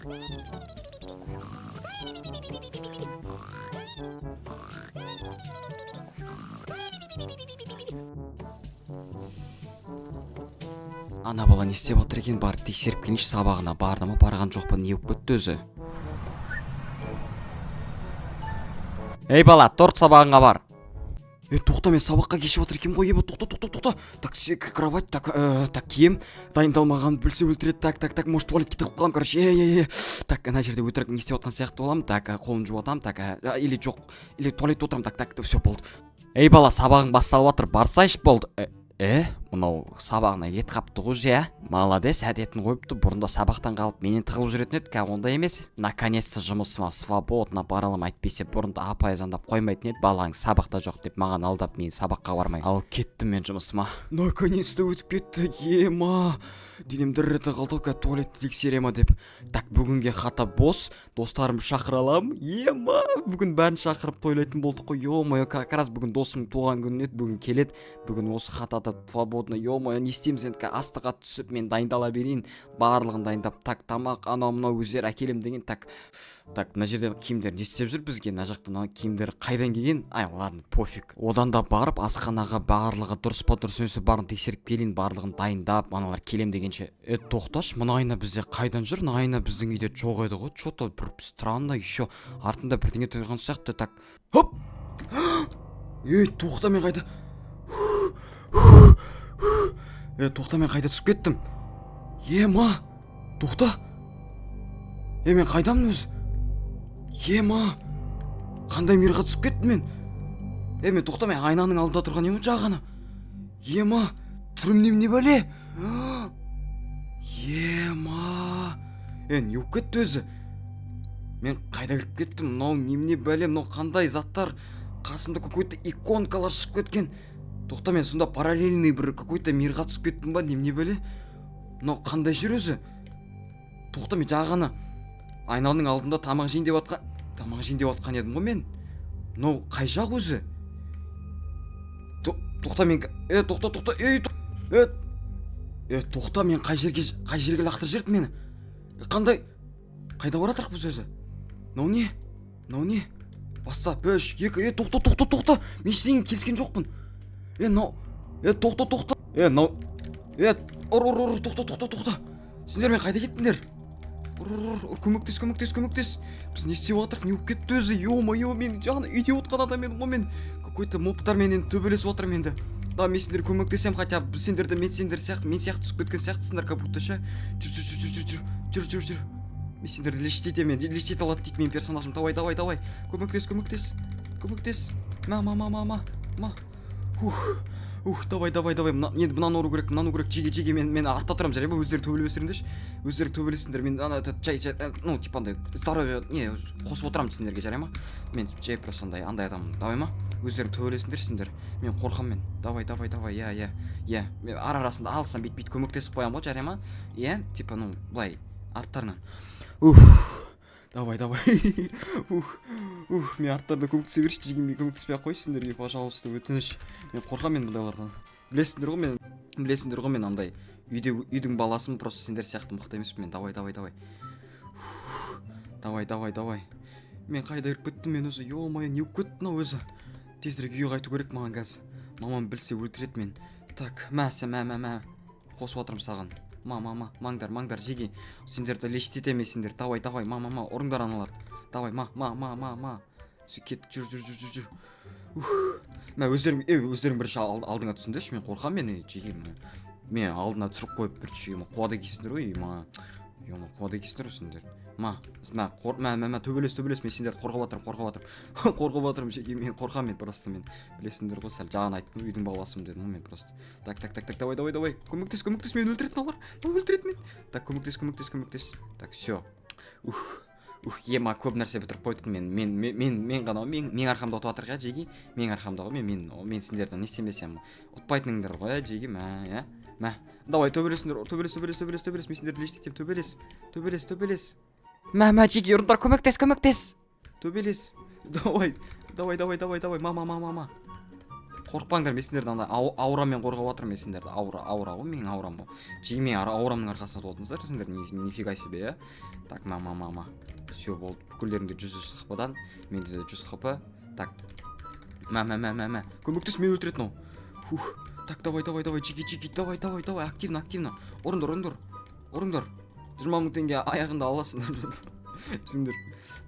Ана бала не істеп отыр екен, барып тексеріп келейінші. Сабағына барды ма, барған жоқ па, не болып кетті өзі? Ей бала, торт сабағыңа бар. Тоқта, мен сабаққа кешіп отыр екен ғой. Тоқта. Так, кровать, так кием дайындалмағанын білсе өлтіреді. Так, может туалетке тығылып қалам, короче. Так, ана жерде өтірік не істеп отқан сияқты боламын. Так, қолымды жуып атам. Так, или жоқ, или туалетте отырамын. Так, все болды. Ей бала, сабағың басталып жатыр, барсайшы болды. Мынау сабағына ет қапты ғой, жә. Молодец, әдетін қойыпты. Бұрында сабақтан қалып менен тығылып жүретін еді, ондай емес. Наконец-то жұмысыма свободно бара аламын. Әйтпесе бұрында апай звондап қоймайтын еді, балаң сабақта жоқ деп маған алдап, мен сабаққа бармай ал кеттім мен жұмысыма. Наконец-то өтіп кетті. Ема, денем дір еті қалды, туалетті тексерема деп. Так, бүгінге хата бос, достарым шақыра алам. Ема, бүгін бәрін шақырып тойлайтын болдық қой. Ё-моё, как раз бүгін досым туған күні еді, бүгін келеді. Бүгін осы хатада свободно. Ё-моё, не істейміз енді, астыға түсіп мен дайындала берейін. Барлығын дайындап, так, тамақ, анау мынау өздері әкелем деген. Так, мына жерден киімдер не істеп жүр бізге? Мына жақтан киімдер қайдан келген? Ай, ладно, пофиг. Одан да барып асханаға барлығы дұрыс па дұрыс емес барын тексеріп келейін, барлығын дайындап, аналар келем дегенше. Тоқташ, мына айна бізде қайдан жүр? Мына айна біздің үйде жоқ еді ғой. Что-то бір странно, еще артында бірдеңе тұрған сияқты. Так, хоп. Тоқта, мен қайда? Тоқта, мен қайда түсіп кеттім? Ема, тоқта. Мен қайдамын өзі? Ема, қандай мирға түсіп кеттім мен? Мен тоқта, мен айнаның алдында тұрған ема жағаны. Ема, түрім не бәле? Ема, не болып кетті өзі? Мен қайда кіріп кеттім? Мынау не бәле? Мынау қандай заттар? Қасымда какой-то иконкалар шығып кеткен. Тоқта, мен сонда параллельный бір какой-то мирға түсіп кеттім ба? Не бәле? Мынау қандай жер өзі? Тоқта, мен жағаны айналының алдында тамақ жейін деп атқан едім ғой мен. Мынау қай жақ өзі? Тоқта, мен тоқта, мен қай жерге лақтырып жіберді мені? Қайда баратырық біз өзі? Мынау не? Баста, 3, 2, тоқта. Мен ештеңе келіскен жоқпын. Тоқта. Тоқта. Сендер мен қайда кеттіңдер? Көмектес. Біз не істеп отырық? Не болып кетті өзі? Ё-моё, мен жағына үйде отқан адам едім ғой мен. Какой-то моптар менен төбелесіп отырмын енді. Да, мен сендер көмектесем, хотя сендерді мен сияқты түсіп кеткен сияқтысыңдар, как будто ше. Жүр. Мен сендерді лечтете алады дейді мен персонажым. Давай. Көмектес. Ма. Давай. Енді мынаны ұру керек. Жеге. Мен артта тұрам, жарай ма? Өздері төбелесіңдер. Мен жай, типа андай здоровье, қосып отырамын сендерге, жарай ма? Мен жай просто андай адам, давай ма? Өздері төбелесіңдер сендер. Мен қорқам мен. Давай. Мен ара-арасында алсам бит көмектесіп қоям ғой, жарай ма? Типа, былай арттарынан. Давай. Мен арттарда көмектесе берші, жеген мен көмектеспей ақ қой сендерге, пожалуйста, өтініш. Мен қорқам мен бұндайлардан. Білесіңдер ғой мен андай үйдің баласымын, просто сендер сияқты мықты емеспін мен. Давай. Мен қайда кіріп кеттім мен өзі? Ё-моё, не болып кетті мынау өзі? Тезірек үйге қайту керек маған қазір. Мамам білсе өлтіреді мен. Так, мә. Қосып отырмын саған. Маңдар, жеге. Сендерді лечтете емесіңдер. Давай, ұрыңдар аналар. Давай, ма. Кет, жүр. Мә, өздерің бірінші алдыңа түсіндерші, мен қорқам мен, жеге. Мен алдына түсіріп қойып бірінші, қуада кейсіңдер ғой, қуада кейсіңдер сендер. Мә, төбелес, мен сендерді қорғап атырым, жеге, мен қорқам мен, просто мен. Білесіңдер ғой, сәл жағын айттым, үйдің баласым дедім, мен просто. Так, давай. Көмектес, мен өлтіретін алар. Өлтіретін мен. Так, көмектес. Так, все. Ема, көп нәрсе бітіріп қойдық мен ғана, мен арқамда ұтып атырға, жеге. Мен арқамда ғой, мен сендерді не істемесем ұтпайтыныңдар ғой, жеге, мә. Давай, төбелесіңдер, мен сендерді лечтетем, төбелес. Мә, жеге, ұрындар, көмектес. Төбелес. Давай, ма. қорықпаңдар, мен сендерді андай аурамен қорғап жатырмын, мен сендерді. Аура ғой, менің аурам ғой. жеке мен аурамның арқасында туатынсыздар сендер, нифига себе, иә. Так, все болды, бүкілдеріңде 100 хпдан, менде де 100 хп. Так, көмектес, мен өлтіретін ау. Так, давай, жеке, давай, активно. Орындар. 20 мың теңге аяғында аласыңдар. Жүріңдер.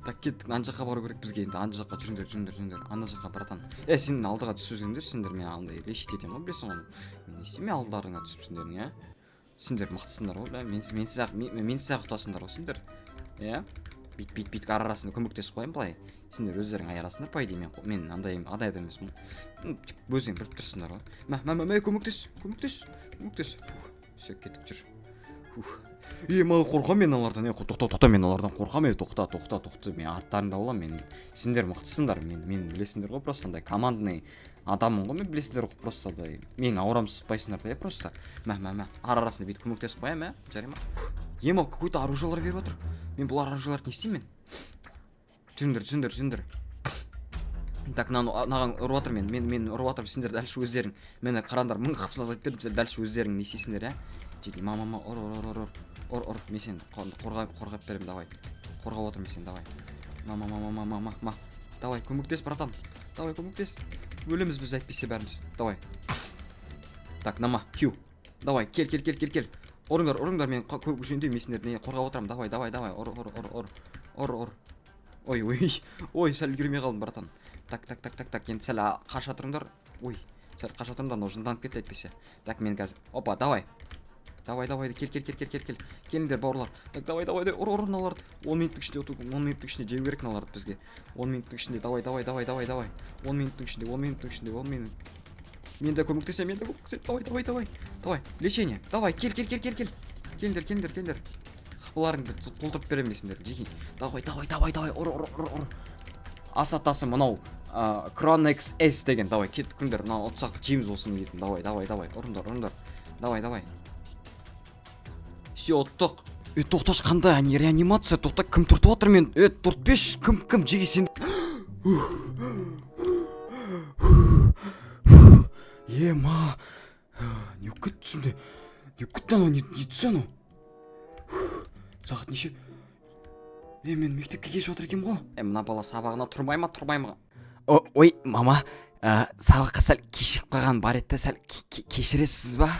Так, кеттік, ана жаққа бару керек бізге енді. Ана жаққа жүріңдер. Ана жаққа, братан. Сен алдыға түсіңдер, сендер мен андай решит етемін ғой, білесің ғой. Мен істеме алдарыңа түсіп сендердің, иә. Сендер мықтысыңдар ғой, мен сізақ ұтасыңдар ғой сендер. Иә. Бит арасында көмектесіп қояйын былай. Сендер өздерің аясыңдар, по идее мен андай емеспін. Өзің біліп тұрсыңдар ғой. Көмектес. Все, кеттік, жүр. Мал қорқам мен алардан, тоқта, мен алардан қорқам, тоқта, мен аттарында болам, мен сендер мықтысыңдар, мен білесіңдер ғой, просто андай командный адаммын ғой, мен білесіңдер ғой, просто андай мен аурамсыз ұстайсыңдар да, просто арасында бүйтіп көмектесіп қоямын, жарай ма? Ема какой-то оружиялар беріп отыр. Мен бұл оружияларды не істеймін мен? Жүріңдер. Так, мынаған ұрып отыр, мен ұрып отыр, сендер дәлше өздерің мені қарандар, 1000 хпсына айтып бердім, сендер дәлше өздерің не істейсіңдер, иә? Жеке, ұр, мен сені қорғап беремін, давай. Қорғап отыр мен сені, давай. Давай, көмектес, братан. Давай, көмектес. Өлеміз біз әйтпесе бәріміз. Давай. Так, Q. Давай, кел. Ұрыңдар, мен жөнде мен сендерді қорғап отырамын. Давай, ұр. Ой, сәл үлгермей қалдым, братан. Так, енді сәл қаша тұрыңдар. Сәл қаша тұрыңдар, но жынданып кетті әйтпесе. Так, мен қазір. Опа, давай, кел. Келіңдер, бауырлар. Так, давай, ұр наларды. 10 минуттың ішінде жеу керек наларды бізге. 10 минуттың ішінде, давай. 10 минуттың ішінде. Мен де көмектесем. Давай, лечение. Давай, кел. Келдер. Хпыларыңды толтырып беремін сендер. Жеке. Давай, ұр. Асатасы мынау Cronex S деген. Давай, кеттіңдер. Мынау ұтсақ жейміз болсын дейтін. Давай. Ұрыңдар. Давай. Все, ұттық. Тоқташ, қандай реанимация? Тоқта, кім тұртып отыр мен? Тұртпеш, кім жеге сен? Ема, не өкет түсімде? Не өкет анау, не түсі анау? Сағат неше? Мен мектепке кешіп отыр екем ғой? Мына бала сабағына тұрмай ма? Ой, мама, сабаққа сәл кешіп қалған бар етті, сәл кешіресіз ба?